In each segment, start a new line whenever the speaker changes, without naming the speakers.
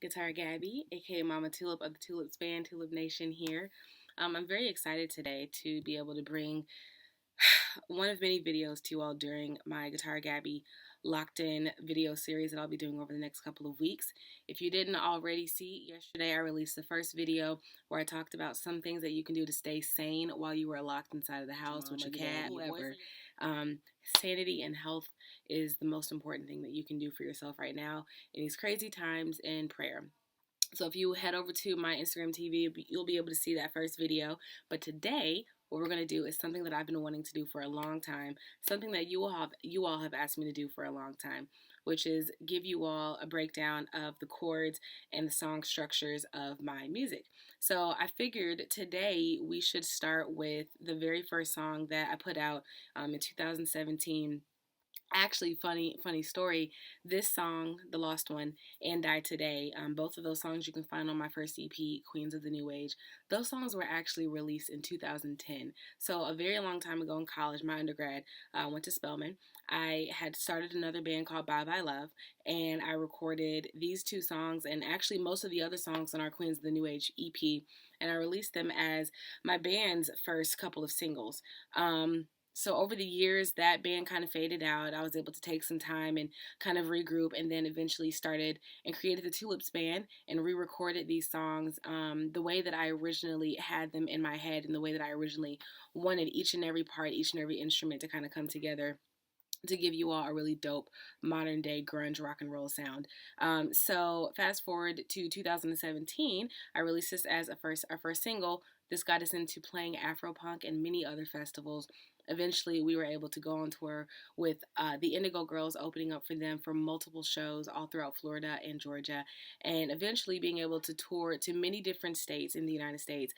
Guitar Gabby, aka Mama TxLip of the TxLip Band, TxLip Nation here. I'm very excited today to be able to bring one of many videos to you all during my Guitar Gabby locked in video series that I'll be doing over the next couple of weeks. If you didn't already see, yesterday I released the first video where I talked about some things that you can do to stay sane while you are locked inside of the house with your cat, whoever. Um, Sanity and health is the most important thing that you can do for yourself right now in these crazy times, in prayer. So if you head over to my Instagram TV, you'll be able to see that first video. But today, what we're going to do is something that I've been wanting to do for a long time, something that you all have asked me to do for a long time, which is give you all a breakdown of the chords and the song structures of my music. So I figured today we should start with the very first song that I put out in 2017. Actually, funny story. This song, The Lost One, and Die Today, both of those songs you can find on my first EP, Queens of the New Age. Those songs were actually released in 2010. So a very long time ago in college, my undergrad, I went to Spelman. I had started another band called Bye Bye Love, and I recorded these two songs and actually most of the other songs on our Queens of the New Age EP, and I released them as my band's first couple of singles. So over the years, that band kind of faded out. I was able to take some time and kind of regroup, and then eventually started and created the Tulips Band and re-recorded these songs the way that I originally had them in my head and the way that I originally wanted each and every part, each and every instrument to kind of come together to give you all a really dope modern day grunge rock and roll sound. So fast forward to 2017, I released this as our first single. This got us into playing Afropunk and many other festivals. Eventually, we were able to go on tour with the Indigo Girls, opening up for them for multiple shows all throughout Florida and Georgia, and eventually being able to tour to many different states in the United States.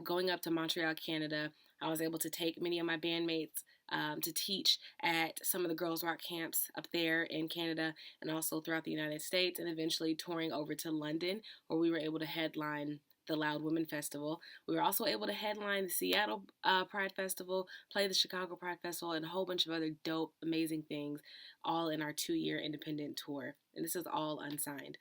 Going up to Montreal, Canada, I was able to take many of my bandmates to teach at some of the girls rock camps up there in Canada and also throughout the United States, and eventually touring over to London, where we were able to headline the Loud Women Festival. We were also able to headline the Seattle Pride Festival, play the Chicago Pride Festival, and a whole bunch of other dope, amazing things, all in our 2-year independent tour. And this is all unsigned.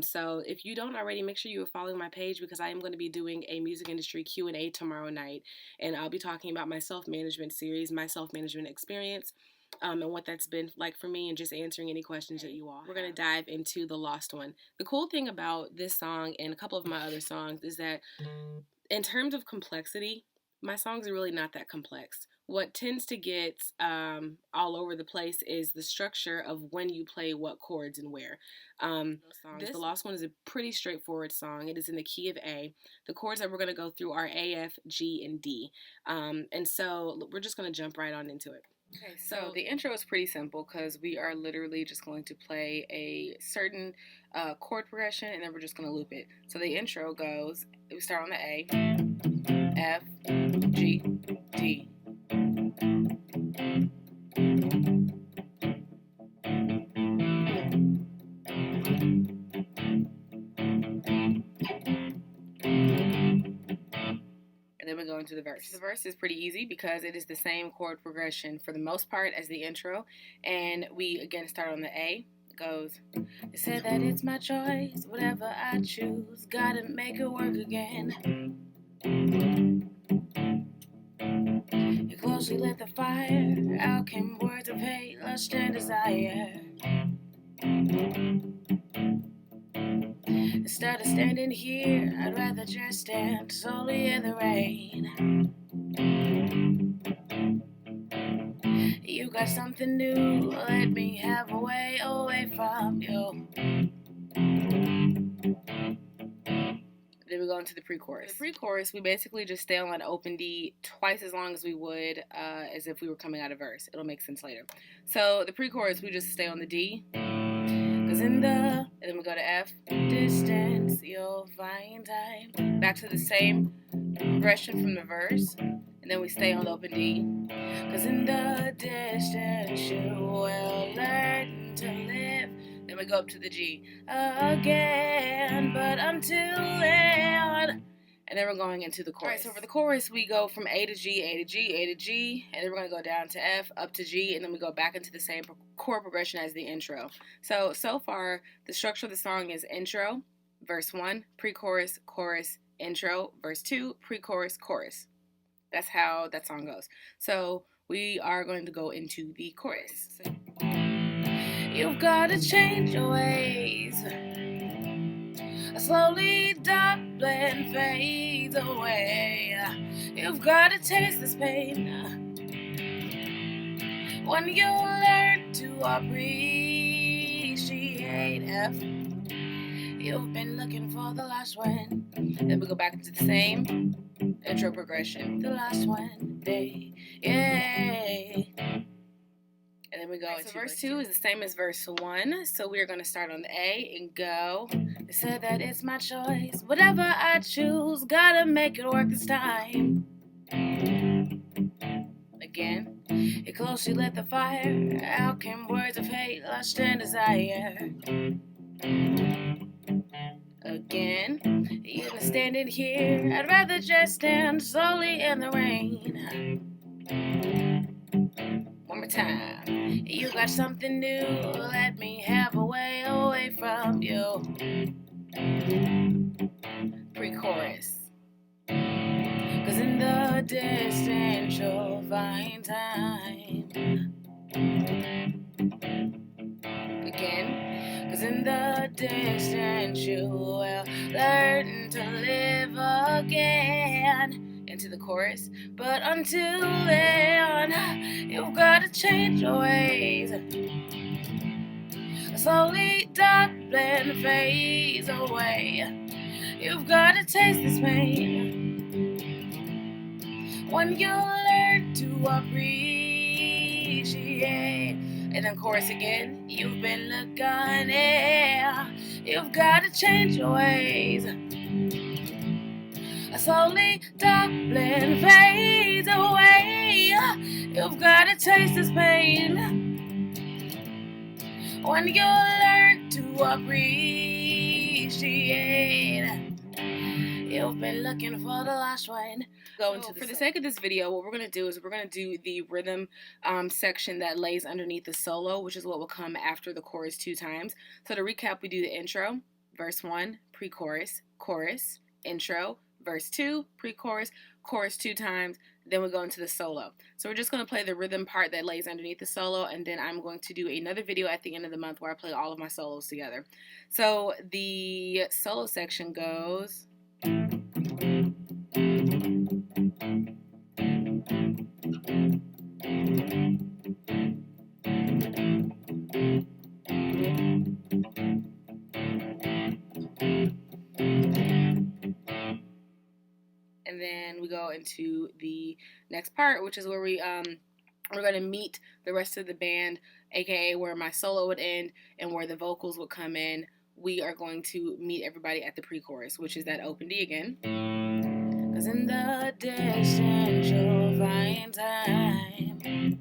So if you don't already, make sure you are following my page, because I am going to be doing a music industry Q&A tomorrow night, and I'll be talking about my self-management series, my self-management experience, and what that's been like for me, and just answering any questions that you all have. We're going to dive into The Lost One. The cool thing about this song and a couple of my other songs is that in terms of complexity, my songs are really not that complex. What tends to get all over the place is the structure of when you play what chords and where. The Lost One is a pretty straightforward song. It is in the key of A. The chords that we're going to go through are A, F, G, and D. And so we're just going to jump right on into it. Okay, so the intro is pretty simple because we are literally just going to play a certain chord progression, and then we're just going to loop it. So the intro goes, we start on the A, F, G, D. And then we go into the verse. The verse is pretty easy because it is the same chord progression for the most part as the intro. And we again start on the A. It goes, they said that it's my choice, whatever I choose, gotta make it work again. You closely lit the fire, out came words of hate, lust and desire. Instead of standing here, I'd rather just stand solely in the rain. You got something new, let me have a way away from you. Then we go into the pre-chorus. The pre-chorus, we basically just stay on that open D twice as long as we would as if we were coming out of verse. It'll make sense later. So the pre-chorus, we just stay on the D. Cause in the, and then we go to F, distance, you'll find time. Back to the same progression from the verse. And then we stay on the open D. Cause in the distance you will learn to live. Then we go up to the G again, but I'm too late. and then we're going into the chorus. All right, so for the chorus, we go from A to G, A to G, A to G, and then we're going to go down to F, up to G, and then we go back into the same chord progression as the intro. So far, the structure of the song is intro, verse 1, pre-chorus, chorus, intro, verse 2, pre-chorus, chorus. That's how that song goes. So we are going to go into the chorus. You've got to change your ways. Slowly darkling fades away. You've got to taste this pain. When you learn to appreciate F, you've been looking for the last one. Then we go back into the same intro progression. The last one day, yeah. And then we go into verse 2 is the same as verse 1. So we're going to start on the A and go. They said that it's my choice. Whatever I choose, gotta make it work this time. Again, it closely lit the fire. How can words of hate, lust and desire? Again, you've been standing here. I'd rather just stand slowly in the rain. One more time. You got something new. Let me have a way away from you. Pre-chorus. 'Cause in the distance you'll find time. Again. 'Cause in the distance you will learn to live again. Into the chorus. But until then, you've got to change your ways. Slowly darkling fades away. You've got to taste this pain. When you learn to appreciate. And then chorus again. You've been looking, yeah. You've got to change your ways. Slowly darkling fades away. You've got to taste this pain. When you learn to appreciate. You've been looking for the last one. For the sake of this video, what we're going to do is we're going to do the rhythm section that lays underneath the solo, which is what will come after the chorus 2 times. So to recap, we do the intro, verse 1, pre-chorus, chorus, intro, verse 2, pre-chorus, chorus 2 times, then we go into the solo. So we're just going to play the rhythm part that lays underneath the solo, and then I'm going to do another video at the end of the month where I play all of my solos together. So the solo section goes... And then we go into the next part, which is where we're going to meet the rest of the band, aka where my solo would end and where the vocals would come in. We are going to meet everybody at the pre-chorus, which is that open D again. 'Cause in the distance you'll find time.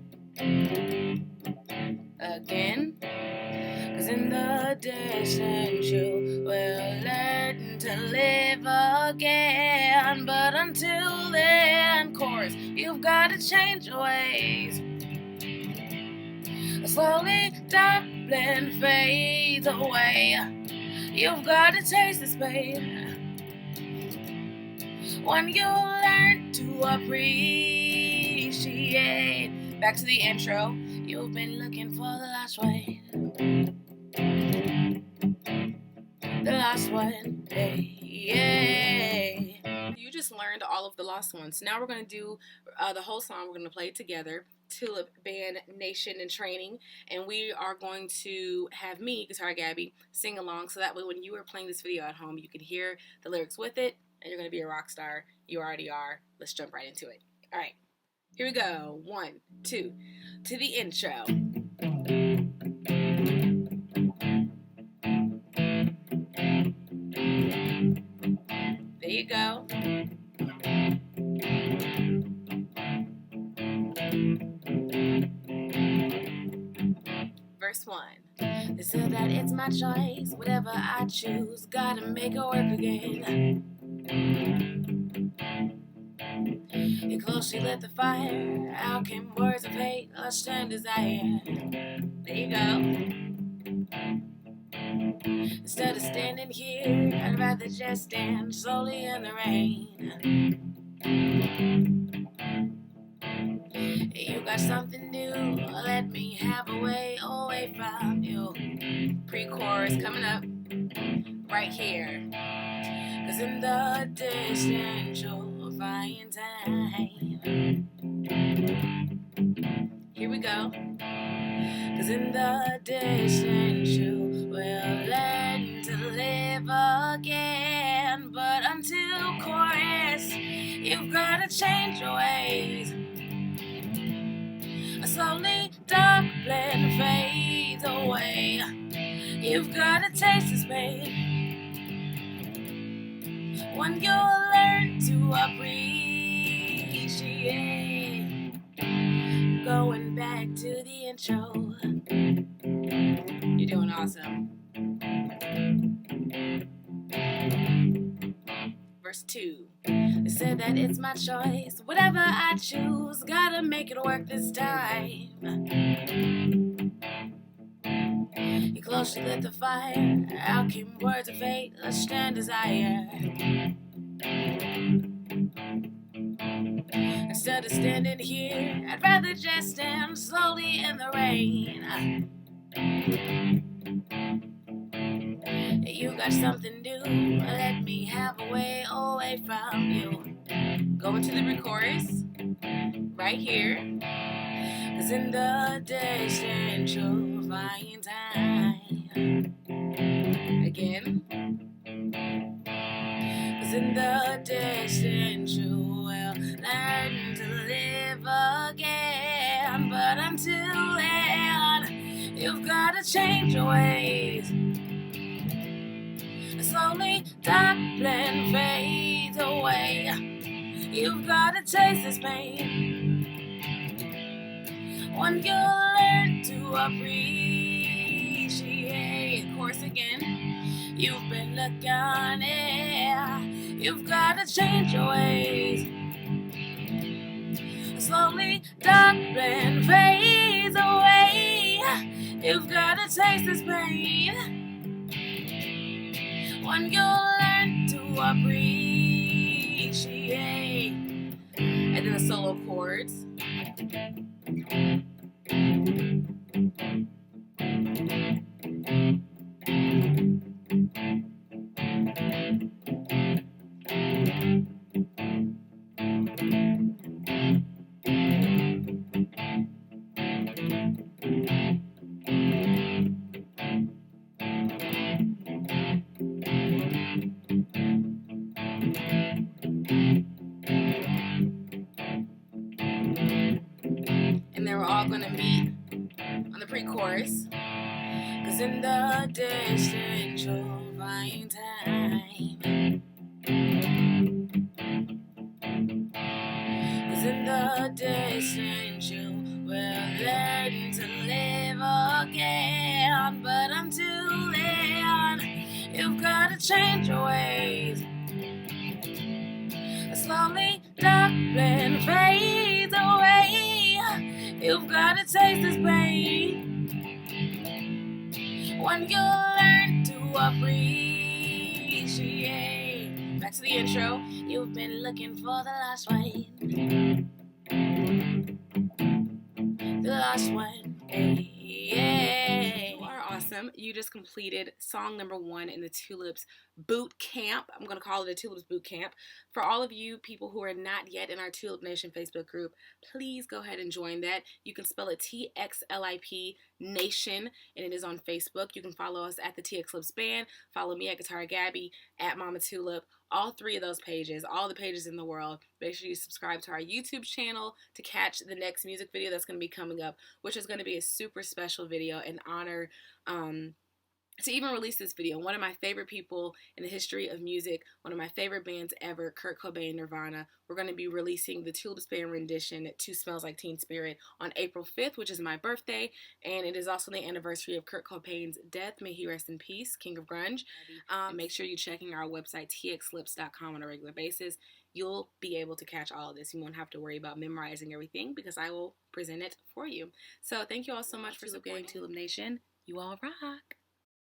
Again. 'Cause in the distance you will learn to live again. But until then, chorus, you've got to change your ways. Slowly darkling fades away. You've got to taste this pain. When you learn to appreciate. Back to the intro. You've been looking for the last one. The last one, hey, yeah. You just learned all of the lost ones. So now we're going to do the whole song. We're going to play it together. TxLip Band Nation in Training. And we are going to have me, Guitar Gabby, sing along. So that way when you are playing this video at home, you can hear the lyrics with it. And you're going to be a rock star. You already are. Let's jump right into it. All right. Here we go. 1, 2. To the intro. There you go. Verse 1. They said that it's my choice. Whatever I choose, gotta make it work again. You closely lit the fire. Out came words of hate, lust and desire. There you go. Instead of standing here, I'd rather just stand slowly in the rain. You got something new, let me have a way away from you. Pre-chorus coming up right here. Cause in the distance you'll find time. Here we go. Cause in the distance you will learn to live again. But until chorus, you've gotta change your ways. Slowly dark blend fades away. You've gotta taste this pain. When you'll learn to appreciate. Going back to the intro. You're doing awesome. Verse 2. They said that it's my choice. Whatever I choose, gotta make it work this time. You closely lit the fire. Out came words of fate, lust and desire. Instead of standing here, I'd rather just stand slowly in the rain. You got something new, let me have a way away from you. Going to the pre-chorus, right here. Cause in the distance you'll find time. Again. Cause in the distance you will learn to live again. But until then, you've gotta change your ways. Slowly dark blend fades away. You've gotta taste this pain. When you learn to appreciate. Chorus again. You've been looking, yeah. You've gotta change your ways. Slowly dark blend fades away. You've gotta taste this pain. When you learn to appreciate. And then the solo chords. And they were all gonna meet on the pre-chorus. Cause in the distance you'll find time. Cause in the distance you will learn to live again. But until then, you've gotta change your ways. Slowly dark blend fades away. You've gotta taste this pain. When you learn to appreciate. Back to the intro. You've been looking for the last one. The last one. Hey. You are awesome. You just completed song number 1 in the Tulips boot camp. I'm going to call it a Tulips boot camp. For all of you people who are not yet in our Tulip Nation Facebook group, please go ahead and join that. You can spell it TxLip Nation, and it is on Facebook. You can follow us at the TxLip Band. Follow me at Guitar Gabby, at Mama TxLip. All 3 of those pages, all the pages in the world. Make sure you subscribe to our YouTube channel to catch the next music video that's going to be coming up, which is going to be a super special video in honor to even release this video. One of my favorite people in the history of music, one of my favorite bands ever, Kurt Cobain, Nirvana. We're going to be releasing the Tulips Band rendition to Smells Like Teen Spirit on April 5th, which is my birthday, and it is also the anniversary of Kurt Cobain's death. May he rest in peace, King of Grunge. Make sure you're checking our website, txlips.com, on a regular basis. you'll be able to catch all of this. You won't have to worry about memorizing everything because I will present it for you. So thank you all so much for supporting TxLip Nation. You all rock.